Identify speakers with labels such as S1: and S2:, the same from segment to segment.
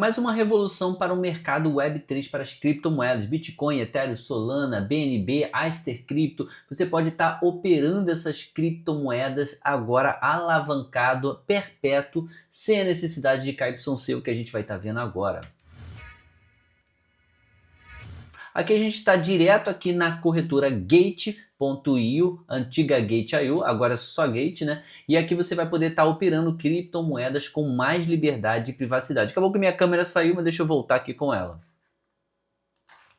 S1: Mais uma revolução para o mercado Web3 para as criptomoedas, Bitcoin, Ethereum, Solana, BNB, Aster Crypto. Você pode estar operando essas criptomoedas agora alavancado, perpétuo, sem a necessidade de KYC, o que a gente vai estar vendo agora. Aqui a gente está direto aqui na corretora Gate.io, antiga Gate.io, agora é só Gate, né? E aqui você vai poder estar operando criptomoedas com mais liberdade e privacidade. Acabou que minha câmera saiu, mas deixa eu voltar aqui com ela.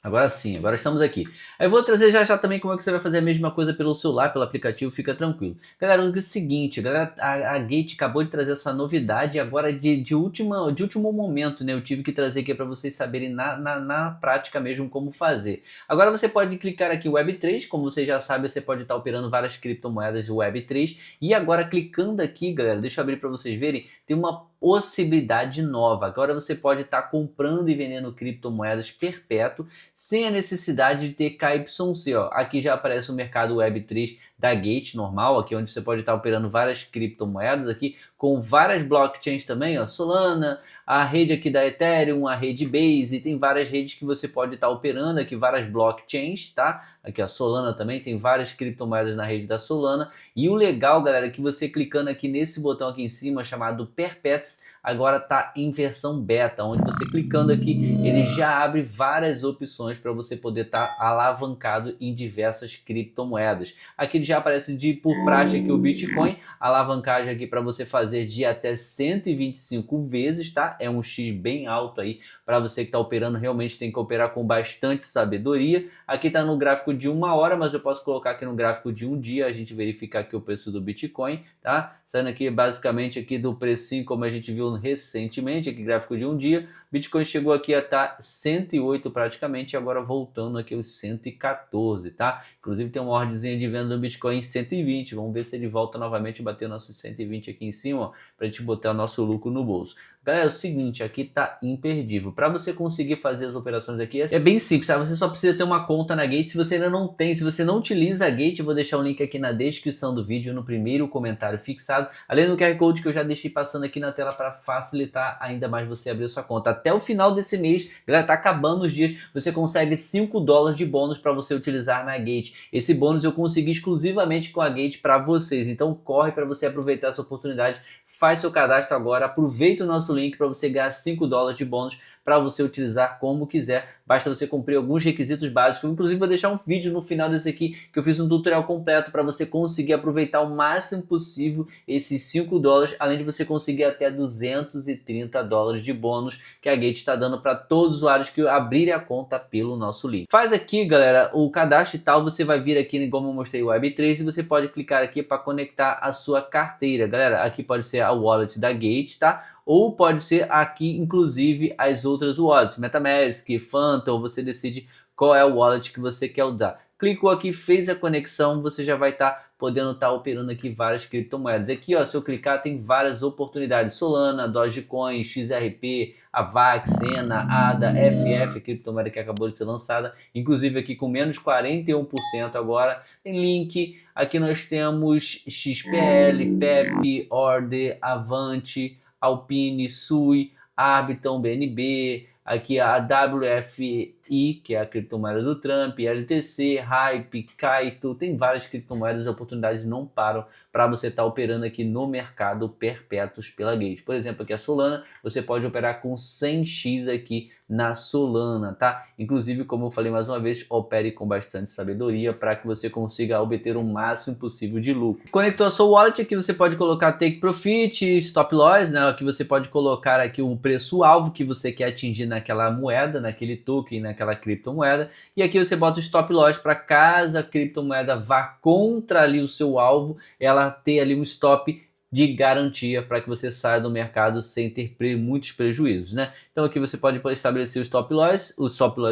S1: Agora sim, agora estamos aqui. Eu vou trazer já também como é que você vai fazer a mesma coisa pelo celular, pelo aplicativo, fica tranquilo. Galera, o seguinte, galera, a Gate acabou de trazer essa novidade agora de último momento, né? Eu tive que trazer aqui para vocês saberem na prática mesmo como fazer. Agora você pode clicar aqui Web3, como você já sabe, você pode estar operando várias criptomoedas Web3. E agora clicando aqui, galera, deixa eu abrir para vocês verem, tem uma possibilidade nova. Agora você pode estar comprando e vendendo criptomoedas perpétuo sem a necessidade de ter KYC. Ó. Aqui já aparece o mercado Web3 da Gate normal, aqui onde você pode estar operando várias criptomoedas aqui com várias blockchains também, ó, Solana, a rede aqui da Ethereum, a rede Base, tem várias redes que você pode estar operando aqui, várias blockchains, tá? Aqui a Solana também tem várias criptomoedas na rede da Solana. E o legal, galera, é que você clicando aqui nesse botão aqui em cima chamado Perpets, agora está em versão beta, onde você clicando aqui, ele já abre várias opções para você poder estar alavancado em diversas criptomoedas. Aqui ele já aparece por praxe aqui o Bitcoin, alavancagem aqui para você fazer de até 125 vezes, tá? É um X bem alto aí para você que está operando, realmente tem que operar com bastante sabedoria. Aqui está no gráfico de 1 hora, mas eu posso colocar aqui no gráfico de 1 dia, a gente verifica aqui o preço do Bitcoin, tá? Saindo aqui basicamente aqui do precinho, como a gente viu recentemente, aqui gráfico de 1 dia, Bitcoin chegou aqui a estar 108 praticamente, e agora voltando aqui aos 114, tá? Inclusive tem uma ordemzinha de venda do Bitcoin em 120, vamos ver se ele volta novamente e bater nossos 120 aqui em cima, para a gente botar nosso lucro no bolso. Galera, é o seguinte, aqui tá imperdível. Para você conseguir fazer as operações aqui, é bem simples, tá? Você só precisa ter uma conta na Gate. Se você ainda não tem, se você não utiliza a Gate, eu vou deixar o link aqui na descrição do vídeo, no primeiro comentário fixado, além do QR Code que eu já deixei passando aqui na tela para facilitar ainda mais você abrir sua conta. Até o final desse mês, galera, tá acabando os dias, você consegue $5 de bônus para você utilizar na Gate. Esse bônus eu consegui exclusivamente com a Gate para vocês, então corre para você aproveitar essa oportunidade, faz seu cadastro agora, aproveita o nosso link para você ganhar $5 de bônus para você utilizar como quiser. Basta você cumprir alguns requisitos básicos. Inclusive vou deixar um vídeo no final desse aqui que eu fiz um tutorial completo para você conseguir aproveitar o máximo possível esses $5, além de você conseguir até $230 de bônus que a Gate está dando para todos os usuários que abrirem a conta pelo nosso link. Faz aqui, galera, o cadastro e tal, você vai vir aqui, como eu mostrei o Web3, e você pode clicar aqui para conectar a sua carteira. Galera, aqui pode ser a wallet da Gate, tá? Ou pode ser aqui, inclusive, as outras wallets, MetaMask, Phantom, você decide qual é o wallet que você quer usar. Clicou aqui, fez a conexão, você já vai estar podendo estar operando aqui várias criptomoedas. Aqui, ó, se eu clicar, tem várias oportunidades. Solana, Dogecoin, XRP, AVAX, Sena, ADA, FF, criptomoeda que acabou de ser lançada. Inclusive aqui com menos 41% agora. Tem link. Aqui nós temos XPL, PEP, Order, Avante, Alpine, Sui, Arbitrum, BNB, aqui a WFI, que é a criptomoeda do Trump, LTC, Hype, Kaito, tem várias criptomoedas, as oportunidades não param para você estar operando aqui no mercado perpétuos pela Gate. Por exemplo, aqui a Solana, você pode operar com 100x aqui na Solana, tá? Inclusive, como eu falei mais uma vez, opere com bastante sabedoria para que você consiga obter o máximo possível de lucro. Conectou a sua wallet, aqui você pode colocar Take Profit, Stop Loss, né? Aqui você pode colocar aqui o preço-alvo que você quer atingir naquela moeda, naquele token, naquela criptomoeda. E aqui você bota o Stop Loss para caso a criptomoeda vá contra ali o seu alvo, ela ter ali um stop de garantia para que você saia do mercado sem ter muitos prejuízos, né? Então aqui você pode estabelecer o stop loss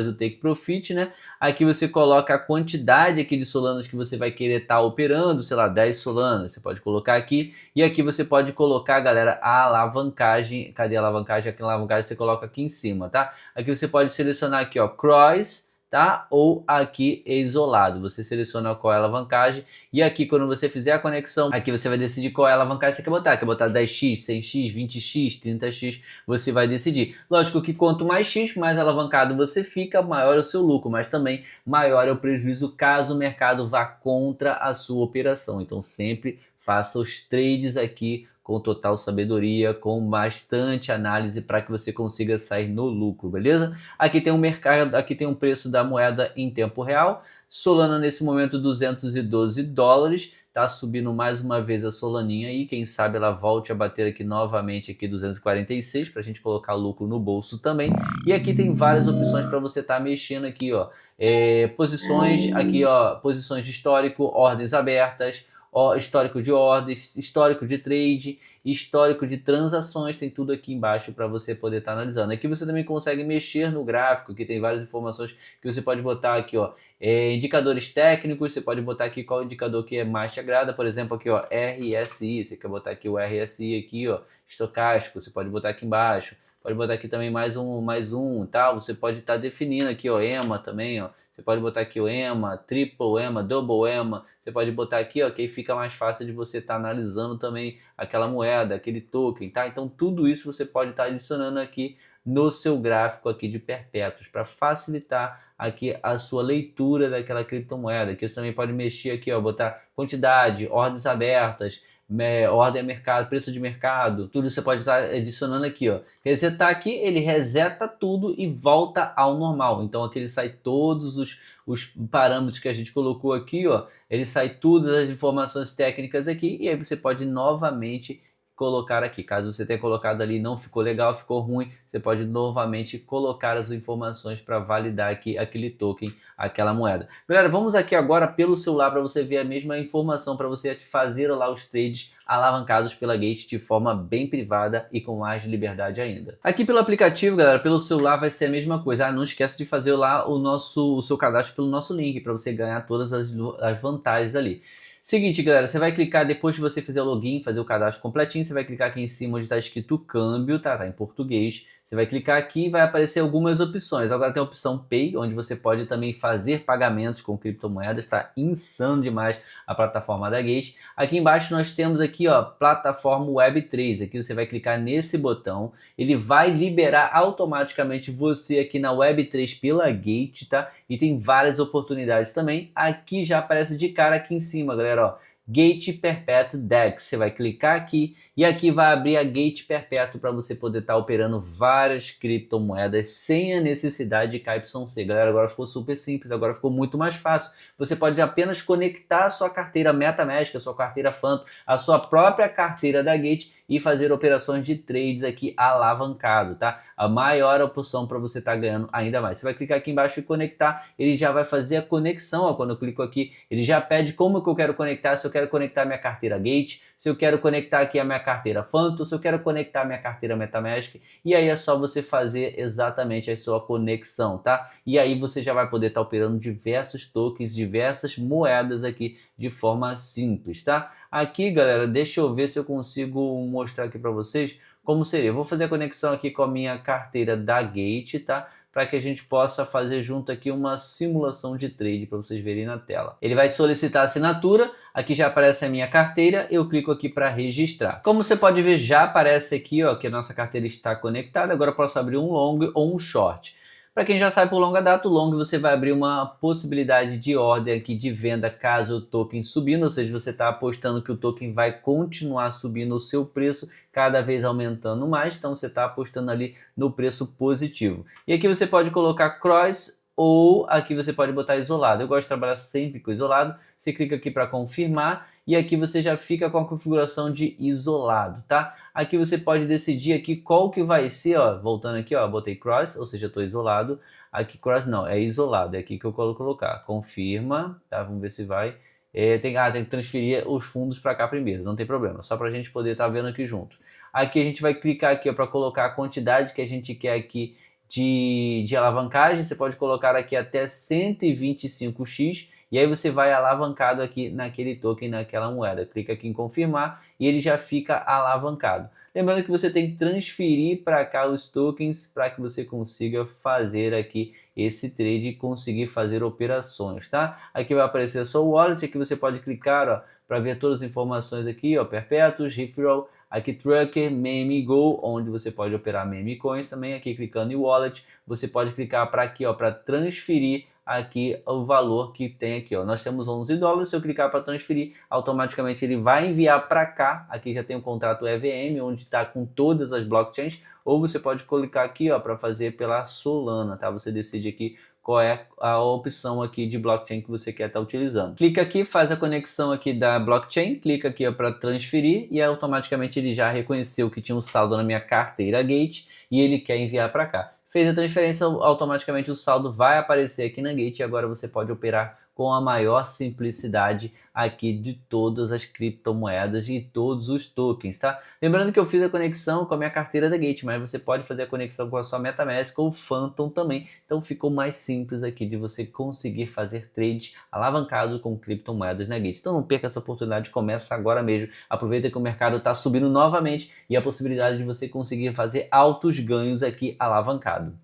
S1: do take profit, né? Aqui você coloca a quantidade aqui de solanas que você vai querer estar operando, sei lá, 10 solanas, você pode colocar aqui. E aqui você pode colocar, galera, a alavancagem. Cadê a alavancagem? Aqui na alavancagem você coloca aqui em cima, tá? Aqui você pode selecionar aqui, ó, cross tá? Ou aqui isolado. Você seleciona qual é a alavancagem e aqui quando você fizer a conexão, aqui você vai decidir qual é a alavancagem que você quer botar. Quer botar 10x, 100x, 20x, 30x, você vai decidir. Lógico que quanto mais x, mais alavancado você fica, maior é o seu lucro, mas também maior é o prejuízo caso o mercado vá contra a sua operação. Então sempre faça os trades aqui com total sabedoria, com bastante análise para que você consiga sair no lucro, beleza? Aqui tem um mercado, aqui tem um preço da moeda em tempo real. Solana nesse momento $212, tá subindo mais uma vez a Solaninha aí, quem sabe ela volte a bater aqui novamente aqui 246 para a gente colocar lucro no bolso também. E aqui tem várias opções para você estar mexendo aqui, ó, posições aqui, ó, posições de histórico, ordens abertas, histórico de ordens, histórico de trade, histórico de transações, tem tudo aqui embaixo para você poder estar analisando. Aqui você também consegue mexer no gráfico, que tem várias informações que você pode botar aqui, ó, indicadores técnicos, você pode botar aqui qual indicador que mais te agrada, por exemplo, aqui, ó, RSI, você quer botar aqui o RSI aqui, ó, estocástico, você pode botar aqui embaixo. Pode botar aqui também mais um, tal. Você pode estar definindo aqui, ó, EMA também, ó. Você pode botar aqui o EMA, Triple EMA, Double EMA. Você pode botar aqui, ó, que aí fica mais fácil de você estar analisando também aquela moeda, aquele token, tá? Então tudo isso você pode estar adicionando aqui no seu gráfico aqui de perpétuos para facilitar aqui a sua leitura daquela criptomoeda. Aqui você também pode mexer aqui, ó, botar quantidade, ordens abertas, ordem a mercado, preço de mercado, tudo você pode estar adicionando aqui, ó. Resetar aqui, ele reseta tudo e volta ao normal. Então aqui ele sai todos os parâmetros que a gente colocou aqui, ó. Ele sai todas as informações técnicas aqui e aí você pode novamente colocar aqui. Caso você tenha colocado ali e não ficou legal, ficou ruim, você pode novamente colocar as informações para validar aqui aquele token, aquela moeda. Galera, vamos aqui agora pelo celular para você ver a mesma informação, para você fazer lá os trades alavancados pela Gate de forma bem privada e com mais liberdade ainda. Aqui pelo aplicativo, galera, pelo celular vai ser a mesma coisa. Ah, não esquece de fazer lá o seu cadastro pelo nosso link para você ganhar todas as vantagens ali. Seguinte, galera, você vai clicar depois de você fazer o login, fazer o cadastro completinho, você vai clicar aqui em cima onde está escrito câmbio, tá em português. Você vai clicar aqui e vai aparecer algumas opções. Agora tem a opção Pay, onde você pode também fazer pagamentos com criptomoedas. Está insano demais a plataforma da Gate. Aqui embaixo nós temos aqui, ó, plataforma Web3. Aqui você vai clicar nesse botão. Ele vai liberar automaticamente você aqui na Web3 pela Gate, tá? E tem várias oportunidades também. Aqui já aparece de cara aqui em cima, galera, ó. Gate Perpétuo DEX, você vai clicar aqui e aqui vai abrir a Gate Perpétuo para você poder estar operando várias criptomoedas sem a necessidade de KYC. Galera, agora ficou super simples, agora ficou muito mais fácil. Você pode apenas conectar a sua carteira MetaMask, a sua carteira Phantom, a sua própria carteira da Gate e fazer operações de trades aqui alavancado, tá? A maior opção para você estar ganhando ainda mais. Você vai clicar aqui embaixo e conectar, ele já vai fazer a conexão, ó, quando eu clico aqui, ele já pede como que eu quero conectar, se eu quero conectar minha carteira Gate, se eu quero conectar aqui a minha carteira Phantom, se eu quero conectar a minha carteira MetaMask, e aí é só você fazer exatamente a sua conexão, tá? E aí você já vai poder estar operando diversos tokens, diversas moedas aqui de forma simples, tá? Aqui, galera, deixa eu ver se eu consigo mostrar aqui para vocês como seria. Eu vou fazer a conexão aqui com a minha carteira da Gate, tá? Para que a gente possa fazer junto aqui uma simulação de trade para vocês verem na tela. Ele vai solicitar a assinatura, aqui já aparece a minha carteira, eu clico aqui para registrar. Como você pode ver, já aparece aqui, ó, que a nossa carteira está conectada. Agora eu posso abrir um long ou um short. Para quem já sabe por longa data, o long você vai abrir uma possibilidade de ordem aqui de venda caso o token subindo, ou seja, você está apostando que o token vai continuar subindo o seu preço, cada vez aumentando mais, então você está apostando ali no preço positivo. E aqui você pode colocar cross ou aqui você pode botar isolado. Eu gosto de trabalhar sempre com isolado. Você clica aqui para confirmar e aqui você já fica com a configuração de isolado, tá? Aqui você pode decidir aqui qual que vai ser, ó, voltando aqui, ó, botei cross, ou seja, estou isolado. Aqui cross não, é isolado, é aqui que eu colocar. Confirma, tá? Vamos ver se vai. Tem que transferir os fundos para cá primeiro, não tem problema, só para a gente poder estar vendo aqui junto. Aqui a gente vai clicar aqui para colocar a quantidade que a gente quer aqui de alavancagem. Você pode colocar aqui até 125x e aí você vai alavancado aqui naquele token, naquela moeda. Clica aqui em confirmar e ele já fica alavancado. Lembrando que você tem que transferir para cá os tokens para que você consiga fazer aqui esse trade e conseguir fazer operações, tá? Aqui vai aparecer a sua wallet, aqui você pode clicar, ó, para ver todas as informações aqui, ó, perpétuos, referral, aqui Trucker, Meme Go, onde você pode operar Meme Coins também. Aqui clicando em Wallet, você pode clicar para aqui, ó, para transferir aqui o valor que tem aqui, ó. Nós temos 11 dólares, se eu clicar para transferir, automaticamente ele vai enviar para cá. Aqui já tem o contrato EVM, onde está com todas as blockchains, ou você pode clicar aqui, ó, para fazer pela Solana, tá? Você decide aqui qual é a opção aqui de blockchain que você quer estar utilizando. Clica aqui, faz a conexão aqui da blockchain, clica aqui para transferir e automaticamente ele já reconheceu que tinha um saldo na minha carteira Gate e ele quer enviar para cá. Fez a transferência, automaticamente o saldo vai aparecer aqui na Gate e agora você pode operar com a maior simplicidade aqui de todas as criptomoedas e todos os tokens, tá? Lembrando que eu fiz a conexão com a minha carteira da Gate, mas você pode fazer a conexão com a sua MetaMask ou Phantom também, então ficou mais simples aqui de você conseguir fazer trade alavancado com criptomoedas na Gate. Então não perca essa oportunidade, começa agora mesmo, aproveita que o mercado está subindo novamente e a possibilidade de você conseguir fazer altos ganhos aqui alavancado.